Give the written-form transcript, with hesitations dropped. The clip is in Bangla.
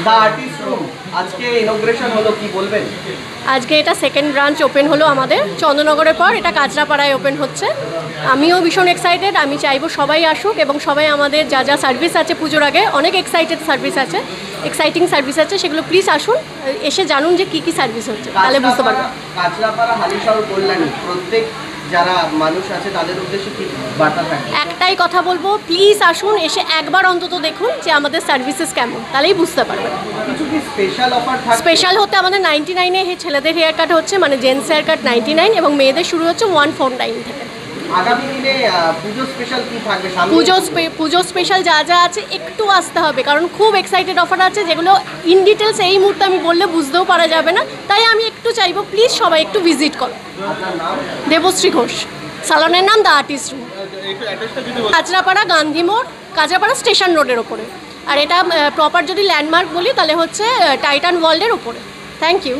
দ্য আর্টিস্ট রুম আজকে ইনগ্রেশন হলো, কি বলবেন? আজকে এটা সেকেন্ড ব্রাঞ্চ ওপেন হলো আমাদের চন্দননগরের পর, এটা কাঁচরাপাড়ায় ওপেন হচ্ছে। আমিও ভীষণ এক্সাইটেড, আমি চাইবো সবাই আসুক এবং সবাই আমাদের যা যা সার্ভিস আছে পুজোর আগে অনেক এক্সাইটিং সার্ভিস আছে সেগুলো প্লিজ আসুন, এসে জানুন যে কী কী সার্ভিস হচ্ছে, তাহলে বুঝতে পারবেন। কাঁচরাপাড়া হালিশহর কল্যাণী প্রত্যেক যারা মানুষ আছে তাদের উদ্দেশ্যে কি বার্তা থাকে? একটাই কথা বলবো, প্লিজ আসুন, এসে একবার অন্তত দেখুন যে আমাদের সার্ভিসেস কেমন, তাহলেই বুঝতে পারবেন। কিছু কি স্পেশাল অফার থাকে? স্পেশাল হতে আমাদের 99-এ ছেলেদের হেয়ার কাট হচ্ছে, মানে জেন্টস হেয়ার কাট 99 এবং মেয়েদের শুরু হচ্ছে 149 থেকে। আগামী দিনে পুজো স্পেশাল কি থাকবে? পুজো স্পেশাল যা যা আছে একটু আসতে হবে, কারণ খুব এক্সাইটেড অফার আছে যেগুলো ইন ডিটেলস এই মুহূর্তে আমি বললে বুঝতেও পারা যাবে না, তাই আমি একটু চাইবো প্লিজ সবাই একটু ভিজিট করো। দেবশ্রী ঘোষ, সালনের নাম the artist room, Kanchrapara Gandhi মোড়, কাঁচরাপাড়া স্টেশন রোডের ওপরে। আর এটা প্রপার যদি ল্যান্ডমার্ক বলি তাহলে হচ্ছে টাইটান ওয়ার্ল্ডের ওপরে। Thank you.